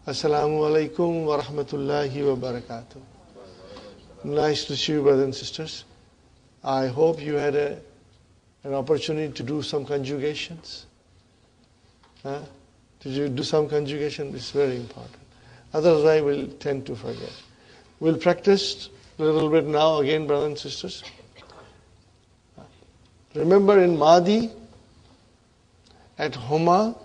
Assalamu alaikum wa rahmatullahi wa barakatuh. Nice to see you, brothers and sisters. I hope you had an opportunity to do some conjugations. Did you do some conjugation? It's very important. Otherwise, I will tend to forget. We'll practice a little bit now again, brothers and sisters. Remember in Madi, at Homa,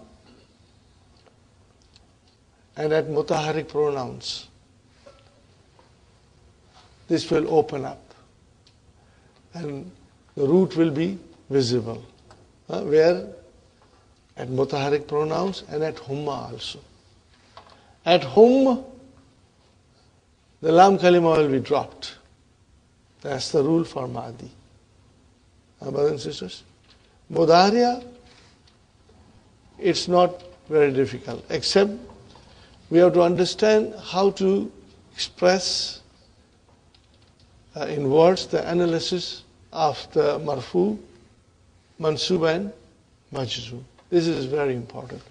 and at mutaharik pronouns, this will open up and the root will be visible. Where? At mutaharik pronouns and at humma also. At hum, the lam kalima will be dropped. That's the rule for Madi. Brothers and sisters. Mudariya, it's not very difficult, except we have to understand how to express in words the analysis of the marfu, mansub and majzum. This is very important.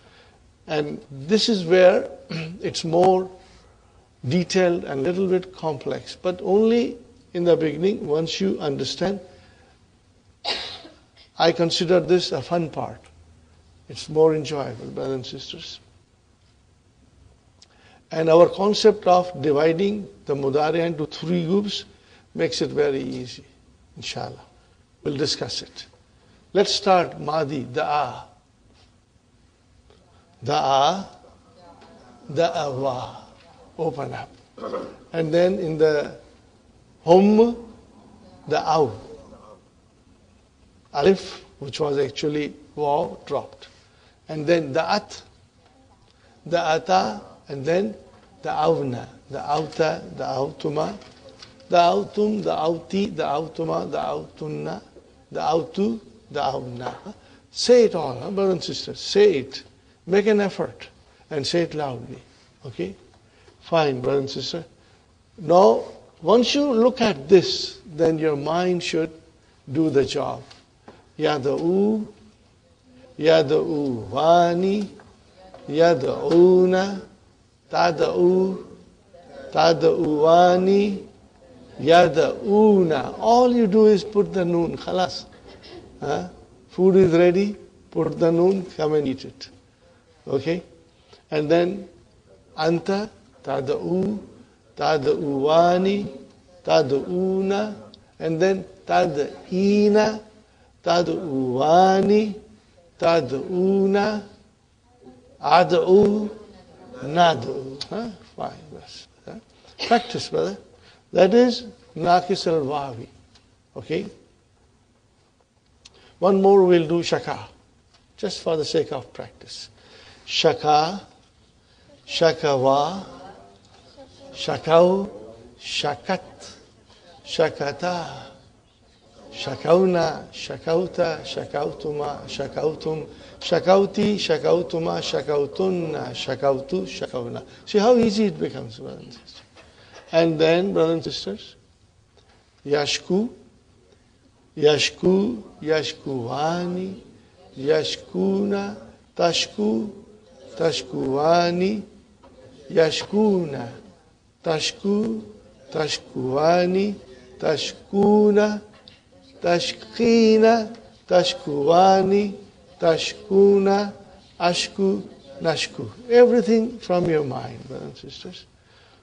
And this is where it's more detailed and a little bit complex, but only in the beginning. Once you understand, I consider this a fun part. It's more enjoyable, brothers and sisters. And our concept of dividing the mudari into 3 groups makes it very easy, inshallah. We'll discuss it. Let's start Madi, da'a. Da'a, da'awa, open up. And then in the hum, da'aw. Alif, which was actually waw, dropped. And then da'at, da'ata, and then da'awna, da'awta, da'awtuma, da'awtum, da'awti, da'awtuma, da'awtunna, da'awtu, da'awna. Say it all, brothers and sisters. Say it. Make an effort and say it loudly. Okay? Fine, brothers and sisters. Now, once you look at this, then your mind should do the job. Yada'u, yada'u wani, yada'una, tada'u, tada'uwani, yada'una. All you do is put the noon, khalas. Food is ready, put the noon, come and eat it. Okay? And then, anta, tada'u, tada'uwani, tada'una, and then tada'ina, tada'uwani, tada'una, ada'u, nadu. Fine. Practice, brother. That is Naqis al-Wawi. Okay? One more we'll do Shaka. Just for the sake of practice. Shaka, Shakawa, Shakau, Shakat, Shakata, Shakauna, Shakauta, Shakautuma, Shakautum, Shakauti, Shakautuma, Shakautunna, Shakautu, Shakauna. See how easy it becomes, brothers and sisters. And then, brothers and sisters, Yashku, Yashku, Yashkuwani, Yashkuna, Tashku, Tashkuwani, Yashkuna, Tashku, Tashkuwani, Tashkuna, Tashkina, Tashkuwani, Tashkuna, Ashku, Nashku. Everything from your mind, brothers and sisters.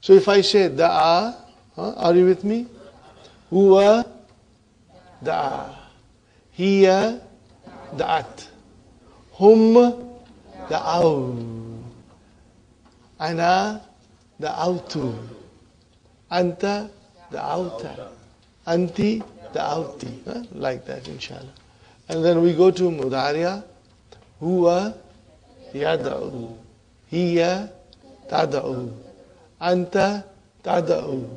So if I say da'a, are you with me? Huwa, da'a. Hiya, da'at. Hum, da'aw. Ana, da'awtu. Anta, da'awta. Anti, da'awti. Like that, inshallah. And then we go to Mudariya. Huwa, yada'u. Hiya, tada'u. Anta, tada'u.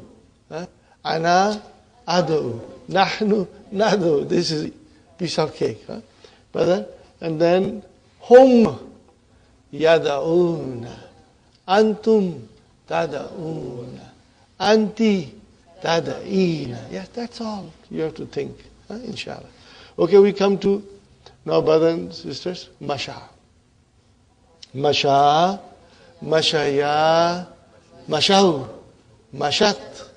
Ana, ada'u. Nahnu, nadu. This is a piece of cake. Brother? And then hum, yada'una. Antum, tada'una. Anti, tada'ina. Yes, that's all you have to think, inshallah. Okay, we come to now, brothers and sisters, Masha. Masha, mashaya, mashaw, mashat,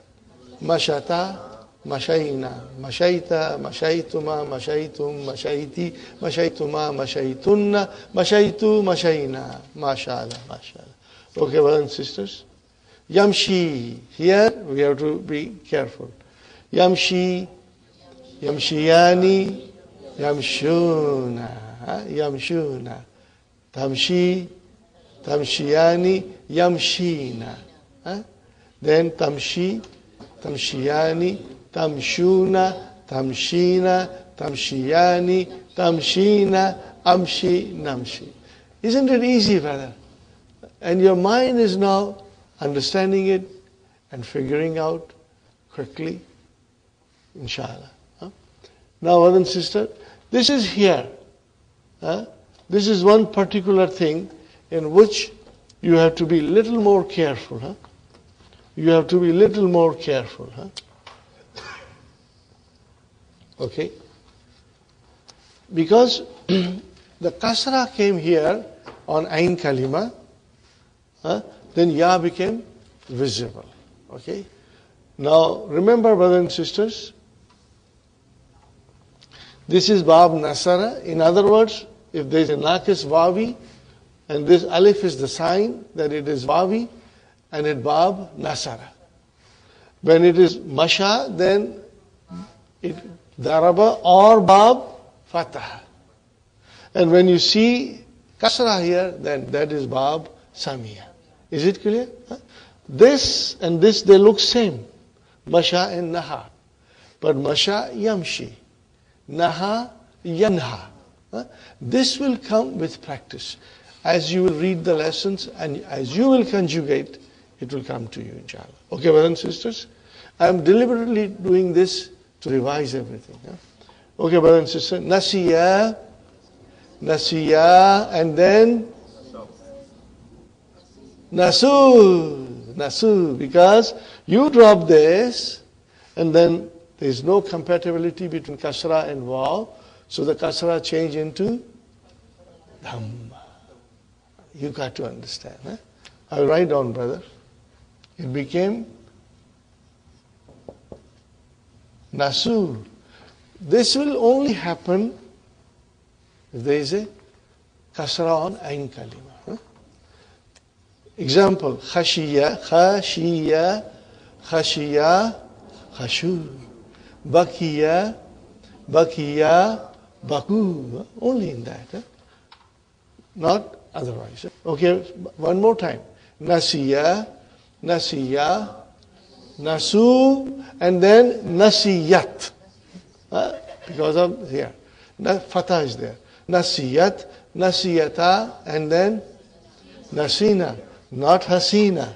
mashata, mashaina, mashaita, mashaituma, mashaitum, mashaiti, mashaituma, mashaitunna, mashaitu, mashaina. MashaAllah, MashaAllah. Okay, brothers and sisters. Yamshi. Here we have to be careful. Yamshi, yamshiyani, yamshuna, yamshuna. Tamshi, tamshiyani, yamshina. Then tamshi, tamshiyani, tamshuna, tamshina, tamshiyani, tamshina, amshi, namshi. Isn't it easy, brother? And your mind is now understanding it and figuring out quickly, inshallah. Now, brother and sister, this is here. This is one particular thing in which you have to be little more careful. You have to be little more careful. Okay? Because the kasra came here on Ain Kalima, then Ya became visible. Okay? Now, remember, brothers and sisters, this is Bab Nasara. In other words, if there is a Naqis Wawi, and this Alif is the sign that it is Wawi, and it Bab Nasara. When it is Masha, then it Daraba or Bab Fatah. And when you see Kasra here, then that is Bab Samia. Is it clear? This and this, they look same. Masha and Naha. But Masha, Yamshi. Naha, Yanha. This will come with practice. As you will read the lessons and as you will conjugate, it will come to you, inshallah. Okay, brothers and sisters? I am deliberately doing this to revise everything. Okay, brothers and sisters? Nasiya, Nasiya, and then Nasu, Nasu, because you drop this and then there is no compatibility between Kasra and Waw, so the Kasra change into Dhamma. You got to understand. I'll write down, brother. It became Nasu. This will only happen if there is a Kasra on Ain Kalima. Example, Khashiya, Khashiya, Khashiya, Khashu. Bakiya, Bakiya, Baku. Only in that. Not otherwise. Okay, one more time. Nasiya, Nasiya, Nasu, and then Nasiyat. Because of here. Fatah is there. Nasiyat, Nasiyata, and then Nasina. Not Hasina.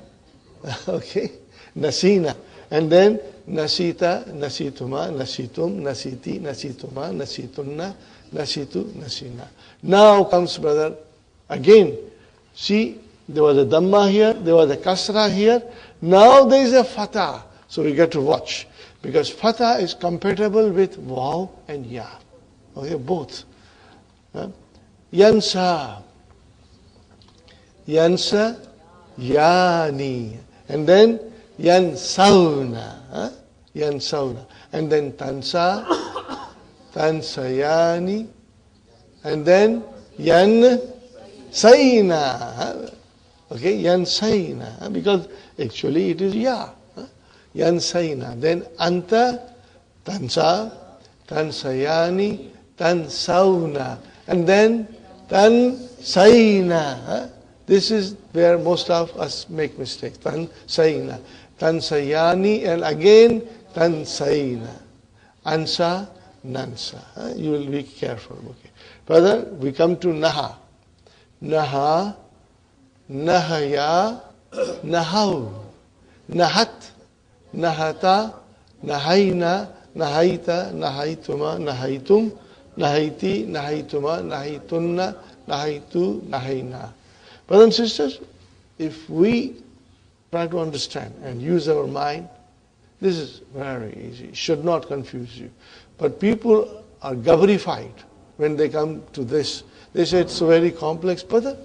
Okay? Nasina. And then Nasita, Nasituma, Nasitum, Nasiti, Nasituma, Nasitunna, Nasitu, Nasina. Now comes, brother, again. See, there was a Dhamma here, there was a Kasra here. Now there is a Fatah. So we get to watch. Because Fatah is compatible with Waw and Ya. Okay, both. Yansa. Yansa, Yani. And then Yansauna. Yansauna. And then Tansa, Tansayani. And then Yansaina. Okay, Yansaina. Because actually it is Ya. Yansaina. Then Anta, Tansa, Tansayani, Tansauna. And then Tansaina. This is where most of us make mistakes. Tansaina. Tansayani, and again Tansaina. Ansa, Nansa. You will be careful. Okay. Brother, we come to Naha. Naha, Nahaya, Nahau. Nahat, Nahata, Nahaina, Nahaita, Nahaituma, Nahaitum, Nahaiti, Nahaituma, Nahaitunna, Nahaitu, Nahaina. Brothers and sisters, if we try to understand and use our mind, this is very easy. It should not confuse you. But people are gabarified when they come to this. They say it's so very complex. Brother,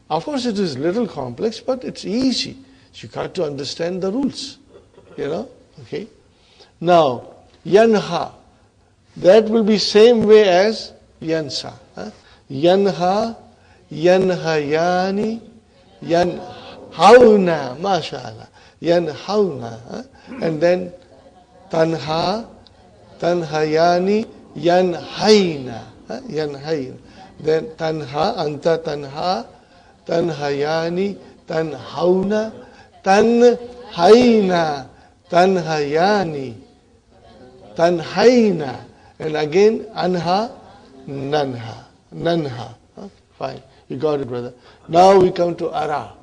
Of course, it is little complex, but it's easy. You got to understand the rules. Okay. Now, yanha. That will be same way as yansa. Yanha, yanhayani, yanhauna, mashallah. Yanhauna. And then tanha, tanhayani, yanhaina. Yanhaina. Then tanha, anta tanha, tanhayani, tanhauna, tanhaina, tanhayani, tanhaina. And again, anha, nanha, nanha. Fine, you got it, brother. Now we come to ara.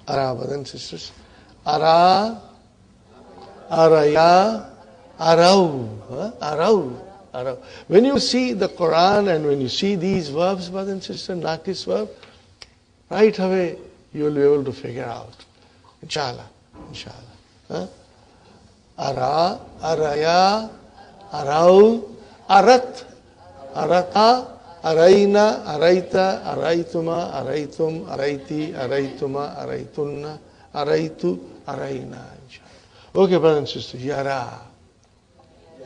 Ara, brothers and sisters. Ara, araya, arau. Arau, arau. When you see the Quran and when you see these verbs, brothers and sisters, nakis verb, right away you will be able to figure out. Inshallah. Inshallah. Ara, araya, arau, arat, arata, araina, araita, araituma, araitum, araiti, araituma, araitunna, araitu, araina. Okay, brothers and sisters. Yara.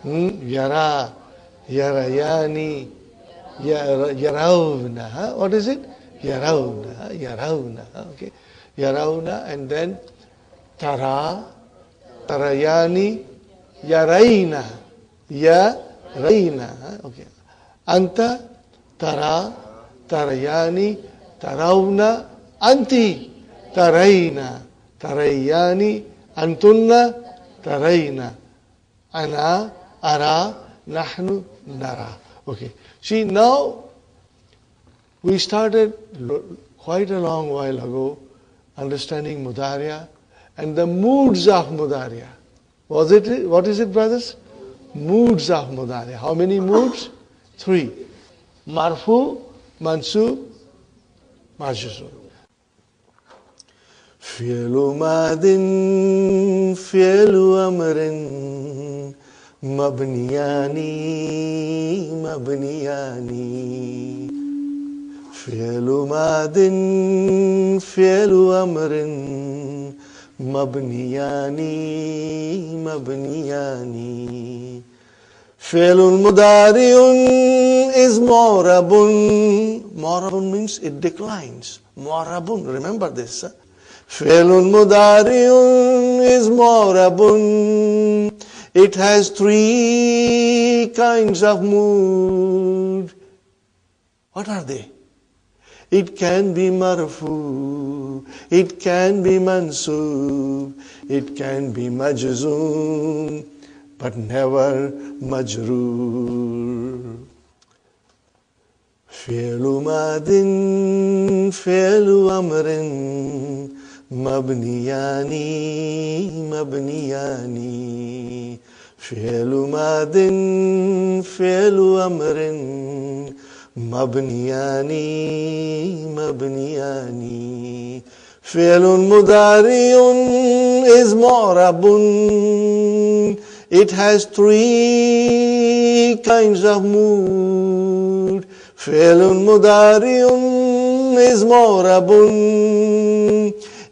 Yara. Yarayani. Yaravna. What is it? Yaravna. Yaravna. Okay. Yaravna. And then Tara. Tarayani. Yaraina. Yaraina. Okay. Anta. Tara. Tarayani. Taravna. Anti. Taraina. Tarayani. Antunna. Taraina. Ana. Ara. Nahnu. Nara. Okay. See, now we started quite a long while ago understanding Mudariya and the moods of Mudariya. What is it, brothers? Moods of Mudariya. How many moods? 3. Marfu, Mansub, Majzum. Fi'lu madin, fi'lu amrin, mabniyani, mabniyani. Fi'lu madin, fi'lu amrin, mabniyani, mabniyani. Fi'lun mudari'un is mu'rabun. Mu'rabun means it declines. Mu'rabun, remember this. Fi'lun mudari'un is mu'rabun. It has 3 kinds of mood. What are they? It can be marfu, it can be mansub, it can be majzum, but never majroor. Fi'lu madin, fi'lu amrin, mabniyani, mabniyani. Fi'lu madin, fi'lu amrin, mabniyani, mabniyani. Fi'lun mudari'un is mu'rabun. It has 3 kinds of mood. Fi'lun mudari'un is mu'rabun.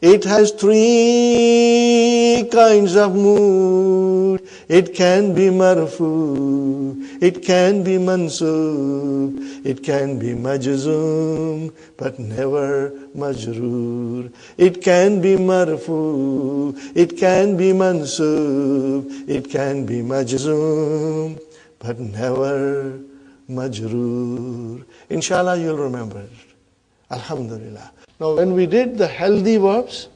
It has 3 kinds of mood. It can be marfu, it can be mansub, it can be majzum, but never majroor. It can be marfu, it can be mansub, it can be majzum, but never majroor. Inshallah, you'll remember it. Alhamdulillah. Now, when we did the healthy verbs,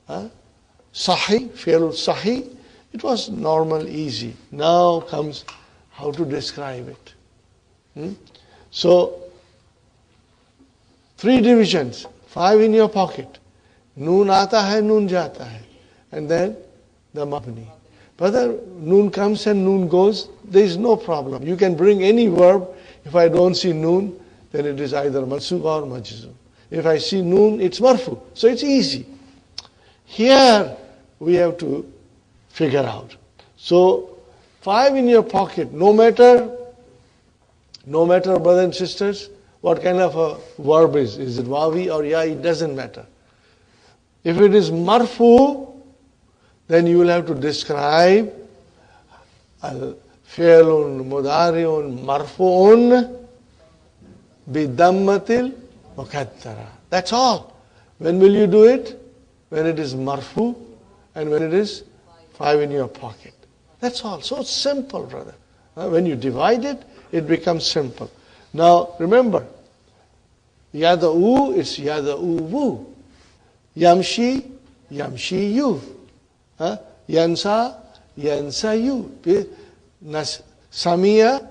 sahi, fi'l sahi, it was normal, easy. Now comes how to describe it. So, 3 divisions, 5 in your pocket. Noon aata hai, noon jata hai. And then the mabni. Whether noon comes and noon goes, there is no problem. You can bring any verb. If I don't see noon, then it is either mansub or majzum. If I see noon, it's marfu. So it's easy. Here we have to figure out. So 5 in your pocket, no matter brothers and sisters, what kind of a verb is. Is it wawi or ya? It doesn't matter. If it is marfu, then you will have to describe al-fi'lun mudari'un marfu'un bidammatil mukaddara. That's all. When will you do it? When it is marfu and when it is 5 in your pocket. That's all. So simple, brother. When you divide it, it becomes simple. Now, remember, yada'u, it's yada'u. Yamshi, yamshi you. Yansa, yansa you. Samiya,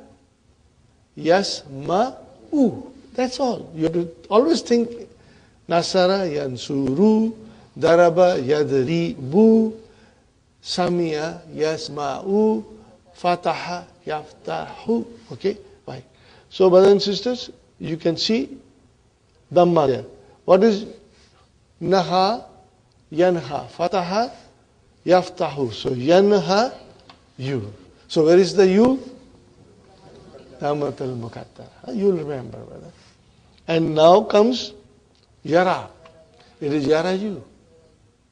yasma'u. That's all. You have to always think Nasara, yansuru, daraba, yadribu, samiya, yasma'u, fataha, yaftahu. Okay, fine. So, brothers and sisters, you can see Dhamma there. What is Naha, yanha, fataha, yaftahu. So, yanha, you. So, where is the you? Dhammatul mukaddara. You'll remember, brother. And now comes yara. It is yara you.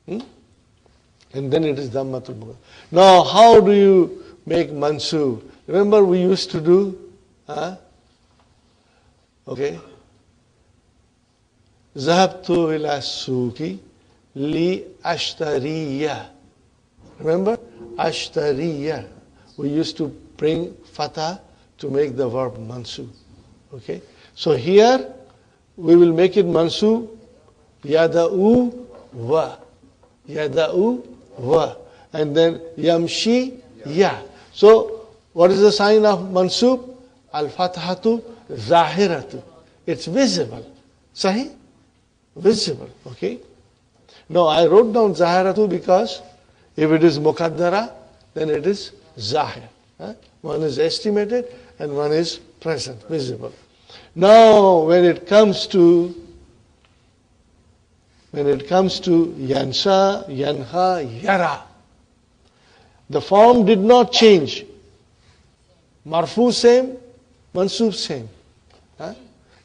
And then it is Dhammatul mukaddara. Now, how do you make mansub? Remember we used to do, okay. Zahabtu ila suki li ashtariya. Remember? Ashtariya. We used to bring fatah to make the verb mansub. Okay? So here we will make it mansub yada'u wa. Yada'u wa. And then yamshi ya. So what is the sign of mansub? Al-fathatu zahiratu. It's visible. Sahih? Visible. Okay? Now I wrote down zahiratu because if it is mukaddara, then it is zahir. One is estimated and one is present, visible. Now when it comes to yansa, yanha, yara, the form did not change. Marfu same, mansub same.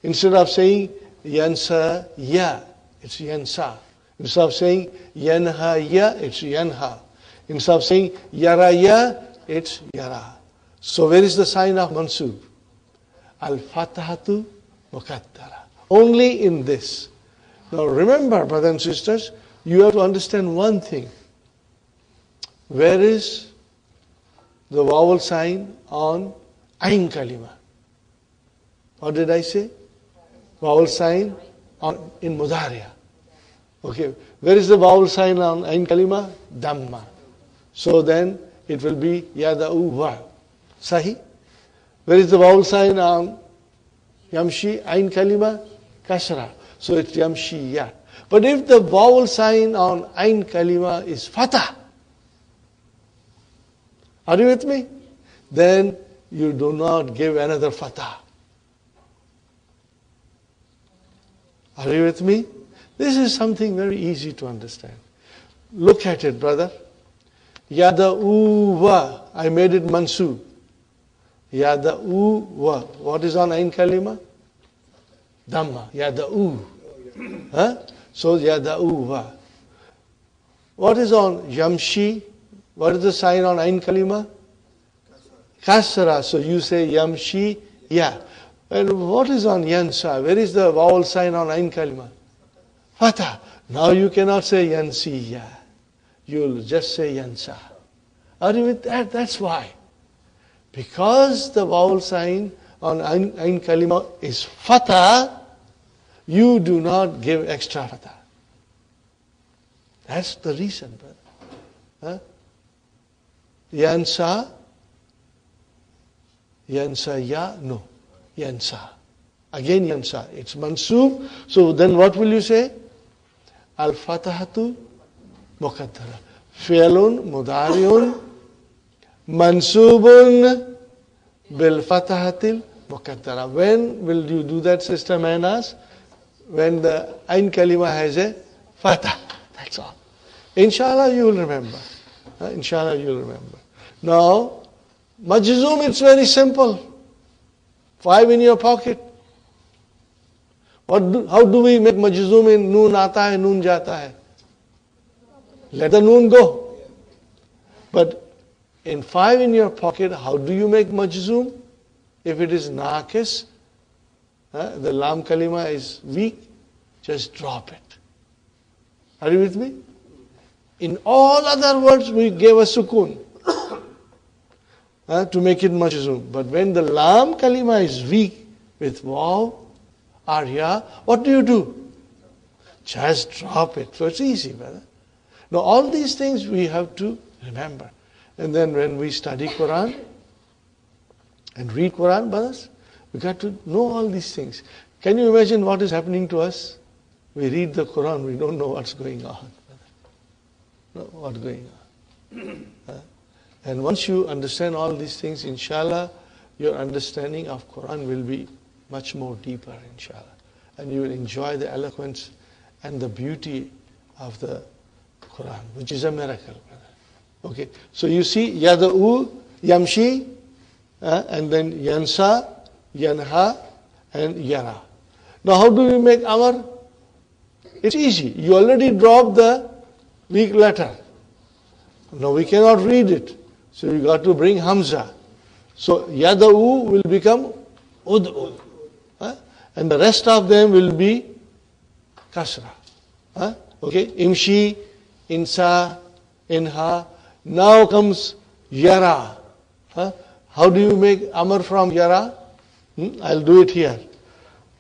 Instead of saying yansa ya, it's yansa. Instead of saying yanha ya, it's yanha. Instead of saying yara ya, it's yara. So where is the sign of mansub? Al-fatahatu mukaddara. Only in this. Now remember, brothers and sisters, you have to understand one thing. Where is the vowel sign on ain kalima? What did I say? Vowel sign in mudariya. Okay. Where is the vowel sign on ain kalima? Dhamma. So then it will be yada'u wa. Sahi? Where is the vowel sign on yamshi ain kalima? Kasra. So it's yamshi ya. But if the vowel sign on ain kalima is fatah, are you with me? Then you do not give another fatah. Are you with me? This is something very easy to understand. Look at it, brother. Yada'u wa. I made it mansub. Yada'u wa. What is on ain kalima? Dhamma. Yada'u. So yada'u wa. What is on yamshi? What is the sign on ain kalima? Kasra. So you say yamshi ya. And what is on yansa? Where is the vowel sign on ain kalima? Fatah. Now you cannot say yansi ya. You'll just say yansa. Are you with that? That's why. Because the vowel sign on ain kalima is fatah, you do not give extra fatah. That's the reason, brother. Yansa, yansa ya, no. Yansa. Again yansa. It's mansub. So then what will you say? Al-fatahatu muqaddara. Fi'lun mudari'un mansubun bil fatahatil muqaddara. When will you do that, Sister Manas? When the ain kalima has a fatah. That's all. Inshallah you will remember. Inshallah you will remember. Now, majzoom, it's very simple. 5 in your pocket. How do we make majzoom in noon aata hai, noon jata hai? Let the noon go. But in 5 in your pocket, how do you make majzoom? If it is naqis, the lam kalima is weak, just drop it. Are you with me? In all other words, we gave a sukun to make it majzoom. But when the lam kalima is weak with waw or ya, what do? Just drop it. So it's easy, brother. Now all these things we have to remember. And then when we study Quran and read Quran, brothers, we got to know all these things. Can you imagine what is happening to us? We read the Quran, we don't know what's going on. What's going on? And once you understand all these things, inshallah, your understanding of Quran will be much more deeper, inshallah. And you will enjoy the eloquence and the beauty of the Quran, which is a miracle. Okay, so you see, yada'u, yamshi, and then yansa, yanha, and yara. Now how do we make amar? It's easy. You already dropped the weak letter. Now we cannot read it. So you got to bring hamza. So yada'u will become ud'u. And the rest of them will be kasra. Okay, imshi, insa, inha. Now comes yara. How do you make amar from yara? I'll do it here.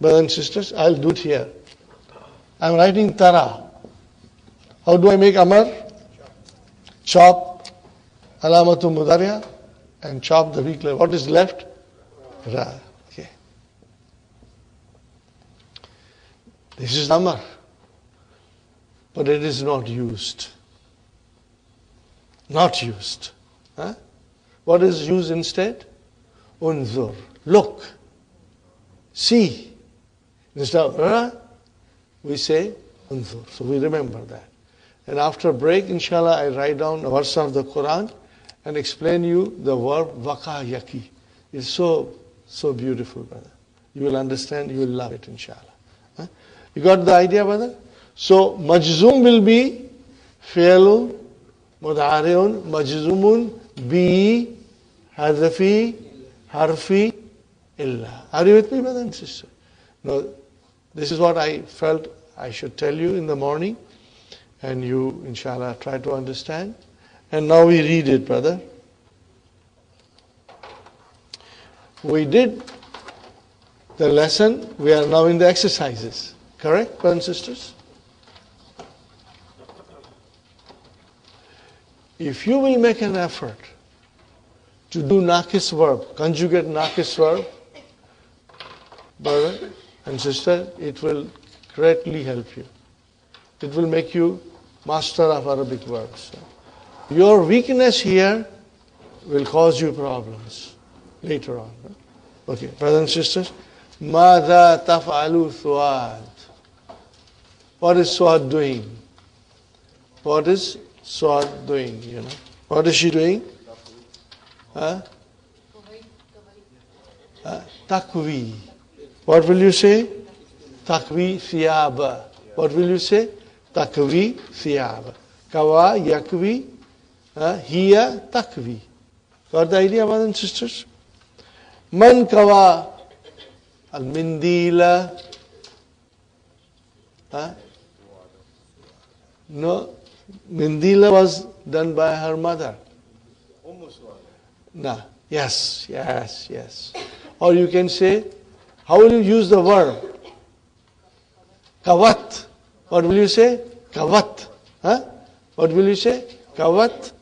Brothers and sisters, I'll do it here. I'm writing tara. How do I make amar? Chop alamatu mudariya and chop the weak letter. What is left? Ra. Okay. This is amar. But it is not used. Not used. What is used instead? Unzur. Look. See. Instead of ra, we say unzur. So we remember that. And after break, inshallah, I write down a verse of the Quran and explain you the verb waka yaki. It's so beautiful, brother. You will understand, you will love it, inshallah. You got the idea, brother? So majzoom will be fi'lun mudari'un majzumun bi hadfi harfi illa. Are you with me, brother and sister? Now, this is what I felt I should tell you in the morning, and you, inshallah, try to understand. And now we read it, brother. We did the lesson. We are now in the exercises. Correct, brothers and sisters? If you will make an effort to do naqis verb, conjugate naqis verb, brother and sister, it will greatly help you. It will make you master of Arabic verbs. Your weakness here will cause you problems later on. Okay, brothers and sisters, ماذا تفعل ثواد? What is Suad doing? What is Suad doing? You know, what is she doing? Takwi. What will you say? Takwi thiyaba. What will you say? Takwi thiyaba. Kawa yakwi. Hiya takwi. Got the idea, brothers and sisters? Man kawa al-mindila. No, Mindila was done by her mother. No. Yes. Or you can say, how will you use the verb? Kawat. What will you say? Kawat. What will you say? Kawat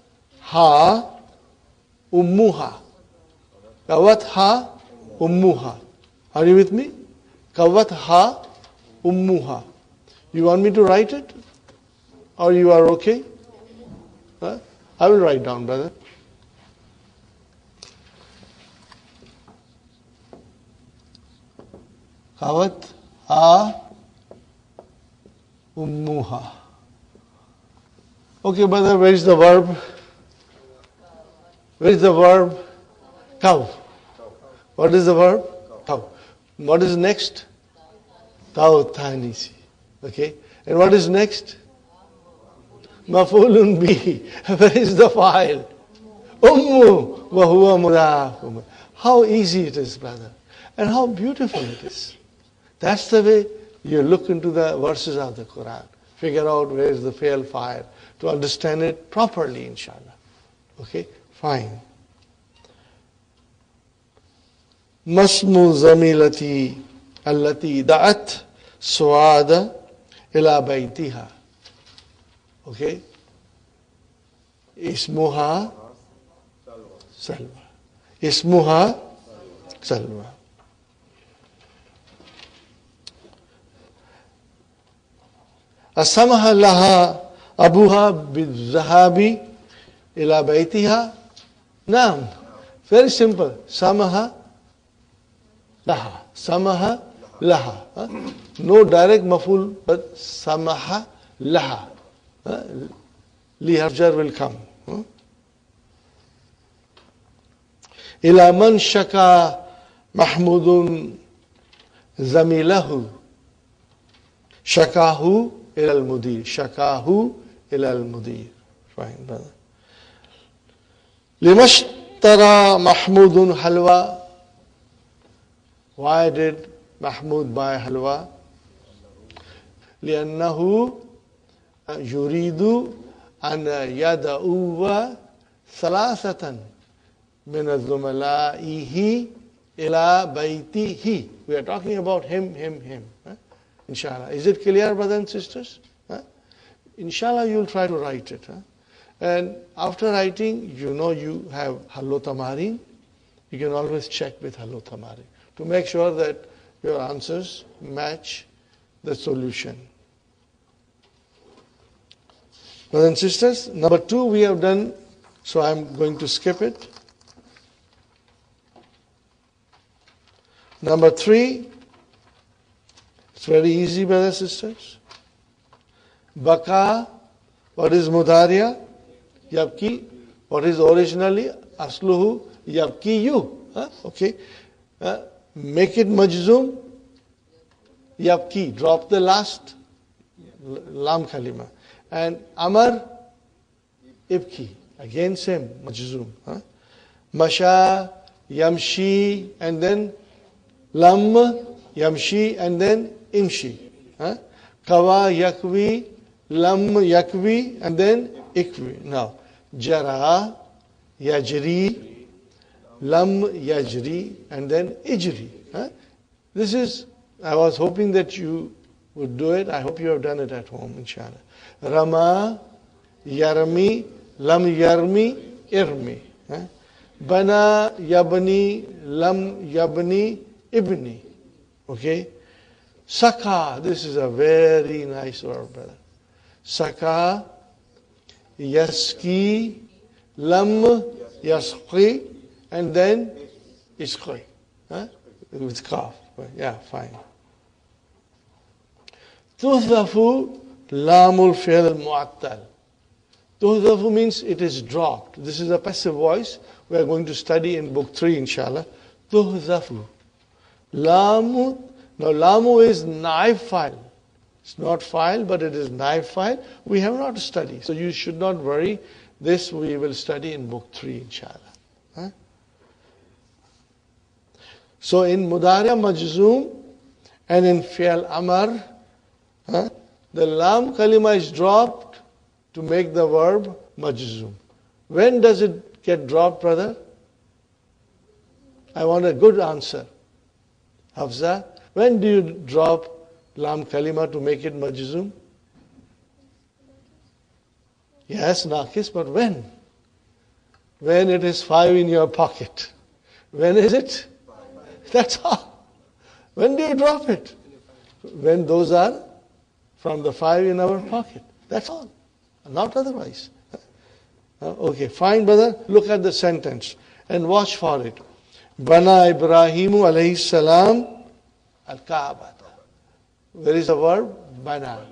ha ummuha. Kawat ha ummuha. Are you with me? Kawat ha ummuha. You want me to write it? Or you are okay? I will write down, brother. Kawat ha ummuha. Okay, brother, where is the verb? Where is the verb? Kaw. What is the verb? Kaw. What is next? Tau Tanisi. Okay? And what is next? Mafulun bihi. Where is the file? Ummu wa huwa mudaf. How easy it is, brother. And how beautiful it is. That's the way you look into the verses of the Quran. Figure out where is the fail file to understand it properly, inshallah. Okay? Fine. Masmu zamilati allati da'at su'ada ila baytiha. Okay? Ismuha Salwa. Ismuha Salwa. Asamaha laha abuha bizahabi ila baytiha. Naam. Very simple. Samaha laha. Samaha laha. No direct maful, but samaha laha. Li harjar will come. Ila man shaka mahmudun zamilahu. Shakahu ila al-mudir. Shakahu ila al-mudir. Fine, brother. Limashtara mahmudun halwa. Why did Mahmud buy halwa? لأنه يريد أن يدعو ثلاثة من الزملائه إلى بيته. We are talking about him. Inshallah. Is it clear, brothers and sisters? Inshallah, you'll try to write it. And after writing, you have Hallo Tamarin. You can always check with Hallo Tamarin to make sure that your answers match the solution. Brothers and sisters, number 2 we have done, so I'm going to skip it. Number 3, it's very easy, brothers and sisters. Baka, what is mudariya? Yabki, what is originally? Asluhu, yabkiyu. Okay. Make it majzoom, yabki. Drop the last lam kalima. And amar, ibki. Again same, majzoom. Masha, yamshi, and then lam, yamshi, and then imshi. Kawa, yakwi, lam, yakwi, and then ikwi. Now, jara, yajri, lam, yajri, and then ijri. This is, I was hoping that you would do it. I hope you have done it at home, inshallah. Rama, yarmi, lam, yarmi, irmi. Bana, yabni, lam, yabni, ibni. Okay? Saka, this is a very nice word, brother. Saka, yaski, lam, yasqi, and then isqi. With kaf. Yeah, fine. Tuhdafu lamul fi'l al-mu'attal. Tuhdafu means it is dropped. This is a passive voice. We are going to study in book 3, inshallah. Tuhdafu. Lamu. Now, lamu is naib file. It's not file, but it is naib file. We have not studied. So you should not worry. This we will study in book 3, inshallah. So in Mudariya Majzoom and in Fi'al Amar, the lam kalima is dropped to make the verb Majzoom. When does it get dropped, brother? I want a good answer. Hafza, when do you drop lam kalima to make it Majzoom? Yes, Naqis, but when? When it is 5 in your pocket. When is it? That's all. When do you drop it? When those are from the 5 in our pocket. That's all. Not otherwise. Okay, fine, brother. Look at the sentence and watch for it. Bana Ibrahimu alayhi salam al-Kaaba. Where is the verb? Bana.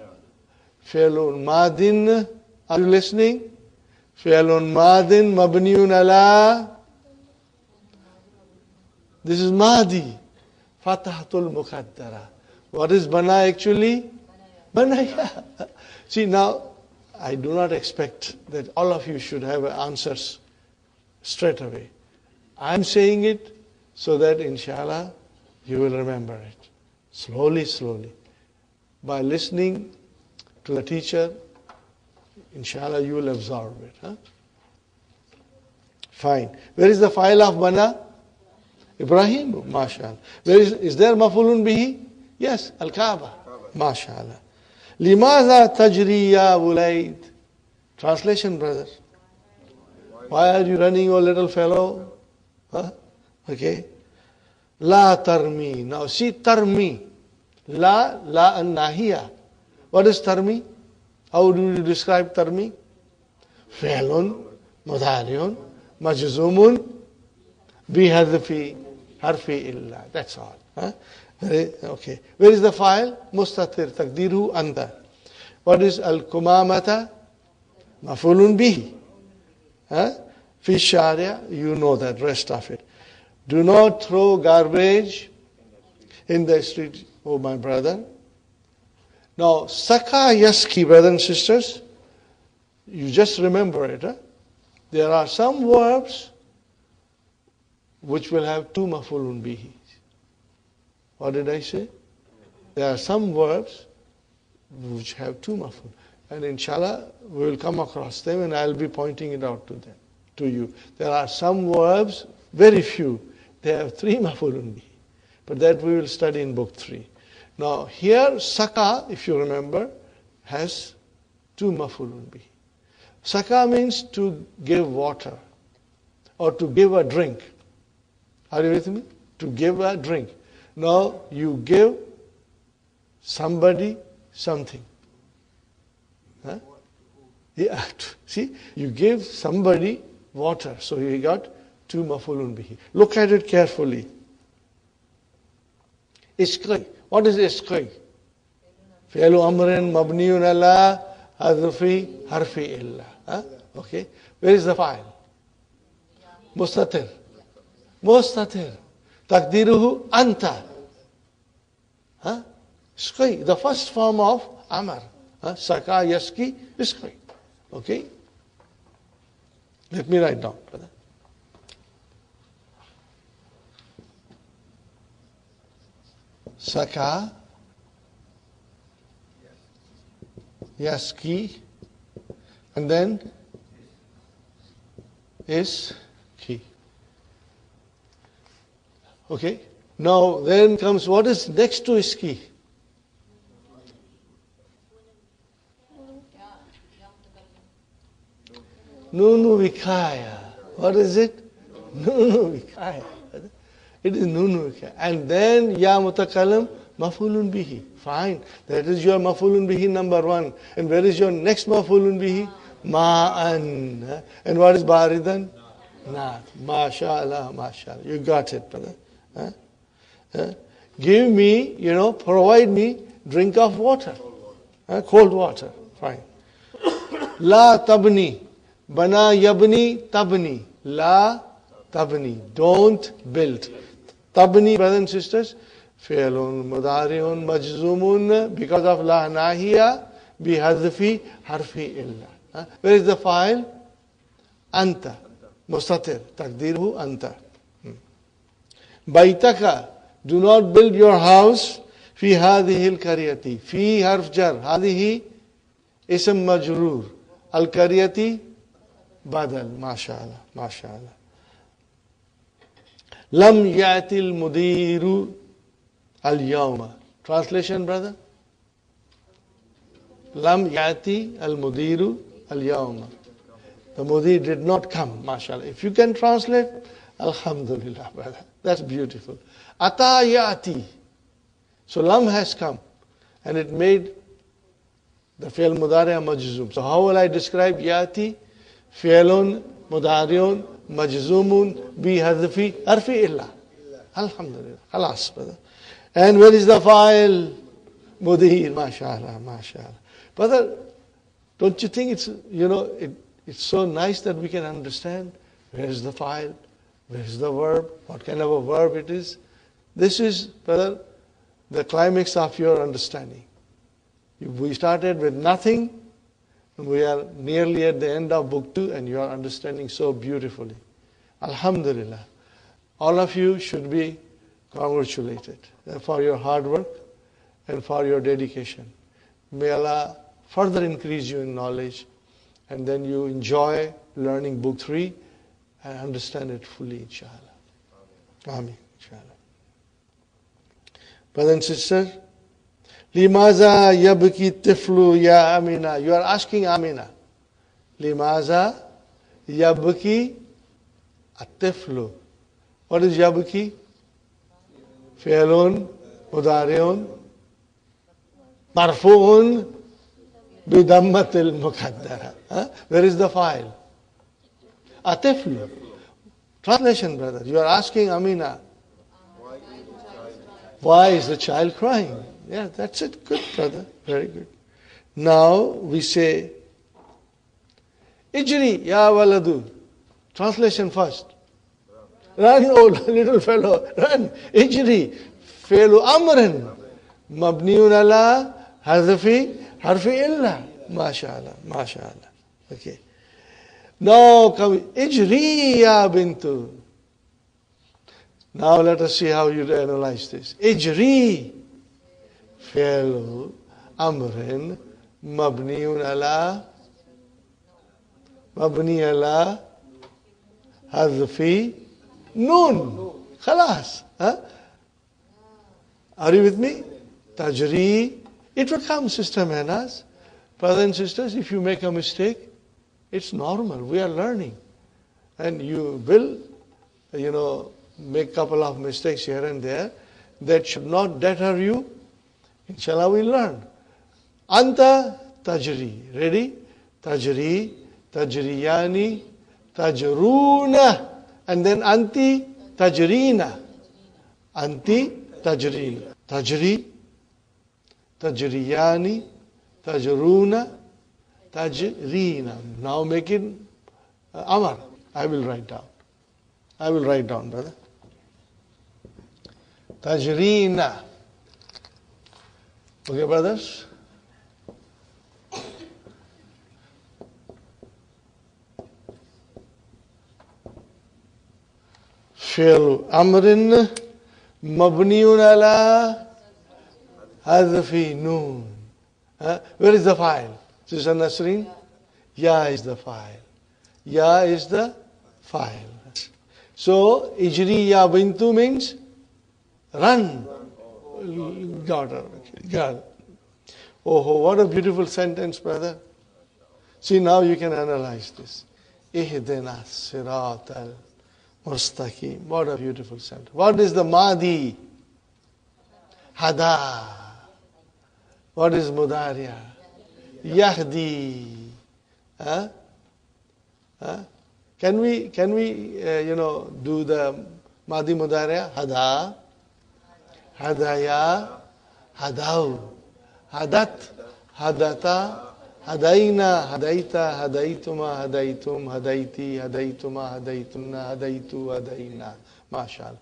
Fi'lun madin. Are you listening? Fi'lun madin mabniun ala. This is Mahdi. Fatahatul Muqaddara. What is bana actually? Banaya. See, now, I do not expect that all of you should have answers straight away. I'm saying it so that inshallah you will remember it. Slowly, slowly. By listening to the teacher, inshallah you will absorb it. Huh? Fine. Where is the file of bana? Ibrahim, mashallah. Is there mafulun bihi? Yes, al-Kaaba. Mashallah. Limaza tajri ya wulaid? Translation, brother. Why are you running, oh little fellow? Huh? Okay. La tarmi. Now see tarmi. La an-nahiya. What is tarmi? How do you describe tarmi? Fi'lun, mudari'un, majzumun, bihadfi, harfi illa. That's all. Huh? Okay. Where is the file? Mustatir, takdiruhu anta. What is al-kumamata? Mafulun bihi. Fi sharia, you know that rest of it. Do not throw garbage in the street, oh my brother. Now, saka yaski, brothers and sisters, you just remember it. Huh? There are some verbs which will have two mafulun bihi. What did I say? There are some verbs which have two maful. And inshallah, we will come across them and I will be pointing it out to you. There are some verbs, very few, they have three mafulun bihi. But that we will study in book 3. Now here, saka, if you remember, has two mafulun bihi. Saka means to give water or to give a drink. Are you with me? To give a drink. Now you give somebody something. Huh? Yeah. See, you give somebody water. So you got two mafulun bihi. Look at it carefully. Isqi. What is isqi? Fi'lu amrin mabniyun ala hadfi harfi illa. Huh? Okay. Where is the file? Mustatir. Mustatir. Takdiruhu anta. Huh? Isqi. The first form of amar. Huh? Saka, yaski, isqi. Okay. Let me write down, brother. Saka, yaski, and then is ki. Okay. Now then comes what is next to iski? Nunu vikaya. What is it? Nunu vikaya. It is nunu vikaya. And then ya mutakalam mafulun bihi. Fine. That is your mafulun bihi number 1. And where is your next mafulun bihi? Ma'an. And what is baridan? Naat. MashaAllah, MashaAllah. You got it, brother. Give me, provide me drink of water. Cold water. Fine. La tabni. Bana yabni tabni. La tabni. Don't build. Tabni, brothers and sisters, fi'lun, mudari'un, majzumun, because of la nahiya, bihadfi, harfi illa. Where is the file? Anta. Mustatir. Takdirhu anta. Baitaka. Do not build your house fi hadhihi al-karyati. Fi harf jar. Hadhihi ism majroor. Al-karyati badal. MashaAllah. MashaAllah. Lam ya'ti al-mudiru al-yawma. Translation, brother? Lam ya'ti al-mudiru al-yawma. The mudir did not come, mashallah. If you can translate, alhamdulillah, brother. That's beautiful. Ata ya'ti. So lam has come. And it made the fi'l mudari' majzum. So how will I describe ya'ti? Fi'lun mudari'un majzumun bi hadfi harfi illa. Alhamdulillah. Khalas, brother. And where is the file? Mudir. MashaAllah, MashaAllah. Brother, don't you think it's so nice that we can understand where is the file, where is the verb, what kind of a verb it is. This is, brother, the climax of your understanding. We started with nothing, and we are nearly at the end of book 2, and you are understanding so beautifully. Alhamdulillah. All of you should be congratulated for your hard work and for your dedication. May Allah further increase you in knowledge, and then you enjoy learning book 3 and understand it fully, inshallah. Ameen, inshallah. Brother and sister, Limaza yabki tiflu ya Amina. You are asking Amina. Limaza yabki at-tiflu. What is yabki? Fi'lun, mudari'un, marfu'un, bidammatil muqaddara. Where is the file? At-tiflu. Translation, brother. You are asking Amina. Why is the child crying? Yeah, that's it. Good, brother. Very good. Now we say, Ijri ya waladu. Translation first. Run, oh little fellow, run. Ijri. Fi'lu amrin. Mabniun ala harfi illa. MashaAllah. MashaAllah. Okay. Now come, Ijri ya bintu. Now let us see how you analyze this. Ijri. Fi'lu amrin mabniun ala hadfi nun. Khalas. Are you with me? Tajri. It will come, Sister Mehnaz. Brothers and sisters, if you make a mistake, it's normal. We are learning. And you will, make a couple of mistakes here and there. That should not deter you. Inshallah, we learn. Anta tajri. Ready? Tajri, tajriyani, tajruna. And then anti tajrina. Anti tajrina. Tajri, tajriyani, tajruna, tajrina. Now make it Amar. I will write down. I will write down, brother. Tajrina. Okay, brothers? Fi'l amrin mabniun ala hadfi noon. Where is the file? Sister Nasreen? Ya is the file. Ya is the file. So, Ijri ya bintu means run. Got it. Got it. Oh, what a beautiful sentence, brother. See, now you can analyze this. Ihdina siratal mustaqim. What a beautiful sentence. What is the Madi? Hada. What is Mudariya? Yahdi. Can we do the Madi Mudariya? Hada. Hadaya. Hadau. Hadat. Hadata. Hadaina. Hadaita. Hadaituma. Hadaitum. Hadaiti. Hadaituma. Hadaitunna. Hadaitu. Hadaina. MashaAllah.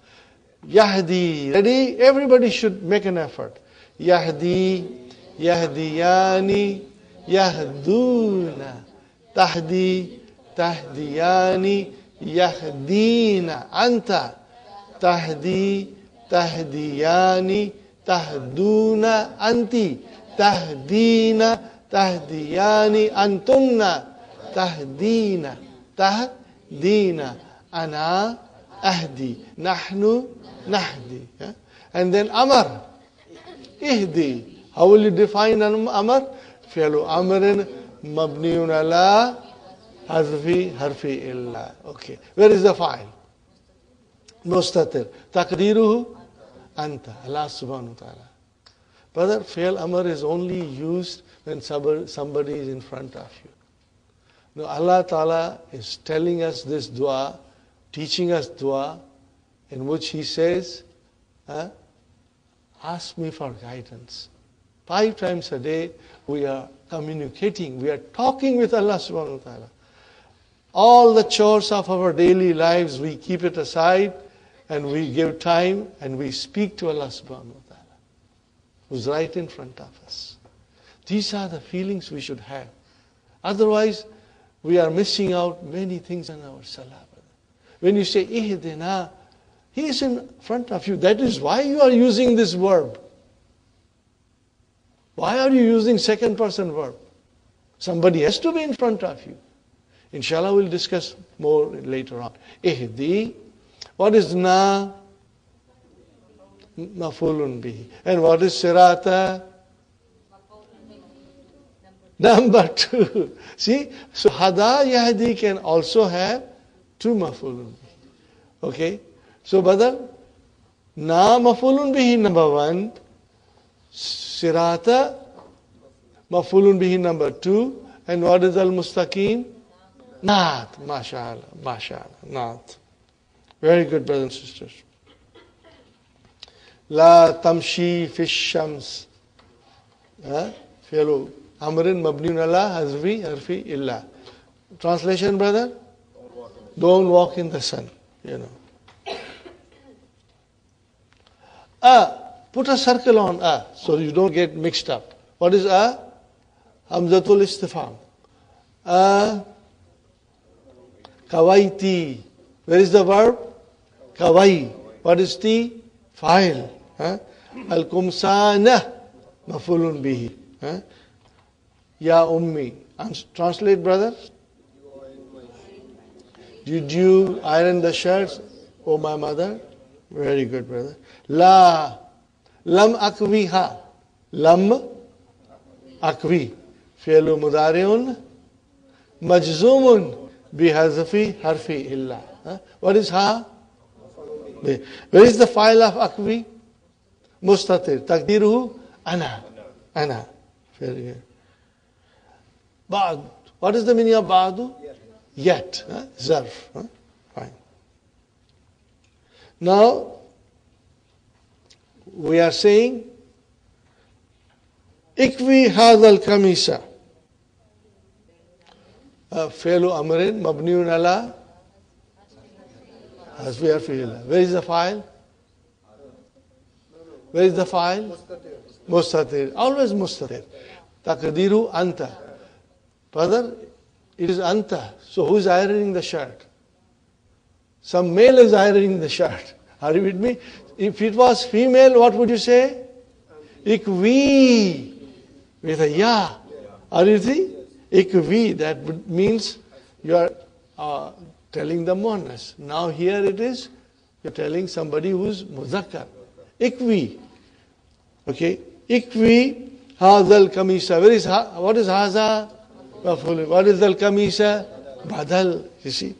Yahdi. Ready? Everybody should make an effort. Yahdi. Yahdiyani. Yahduna. Tahdi. Tahdiyani. Yahdina. Anta. Tahdi. Tahdiyani. Tahduna. Anti. Tahdina. Tahdiyani. Antunna. Tahdina. Tahdina. Ana. Ahdi. Nahnu. Nahdi. And then Amar. Ihdi. How will you define Amar? Fi'lu amrin mabniun ala harfi illa. Okay. Where is the file? Mustatir. Taqdiruhu anta. Allah subhanahu wa ta'ala. Brother, fi'l amr is only used when somebody is in front of you. Now Allah ta'ala is telling us this dua, teaching us dua, in which He says, ask me for guidance. 5 times a day we are communicating, we are talking with Allah subhanahu wa ta'ala. All the chores of our daily lives, we keep it aside and we give time and we speak to Allah subhanahu wa ta'ala. who's right in front of us. These are the feelings we should have. Otherwise, we are missing out many things in our salah. When you say ihdina, he is in front of you. That is why you are using this verb. Why are you using second person verb? Somebody has to be in front of you. Inshallah, we'll discuss more later on. Ihdi. What is na? Mafulun bihi. And what is sirata? Number 2. See? So hada yahdi can also have 2 mafulun bihi. Okay? So badal, na mafulun bihi number 1. Sirata mafulun bihi number 2. And what is al-mustaqim? Naat. MashaAllah. MashaAllah. Naat. Very good, brothers and sisters. La tamshi fi shams. Fi'lu amrin mabniun ala harfi illa. Translation, brother? Don't walk in the sun. Put a circle on so you don't get mixed up. What is Hamzatul istifham. Kawaiti. Where is the verb? Kawai. What is the fa'il? Al-kumsana mafulun bihi. Ya ummi. Translate, brother. Did you iron the shirts? Oh, my mother. Very good, brother. La. Lam akwiha. Lam akwi. Fi'lu mudari'un. Majzumun. Bihazfi harfi illa. What is ha? Where is the file of akwi? Mustatir. Takdiruhu? Ana. Ana. Very good. Ba'd. What is the meaning of ba'du? Yet. Zarf. Fine. Now, we are saying, ikvi hadal kamisa. Fi'lu amrin mabniun ala hasbi harfi illa. Where is the file? Where is the file? Mustatir. Always mustatir. Taqdiru anta. Brother, it is anta. So who is ironing the shirt? Some male is ironing the shirt. Are you with me? If it was female, what would you say? Ikvi. With a ya. Are you see? Ikvi. That means you are telling the muannas. Now here it is, you're telling somebody who's muzakkar. Ikvi. Okay. Ikvi hadal kamisa. What is haza? What is al kamisa? Badal. You see?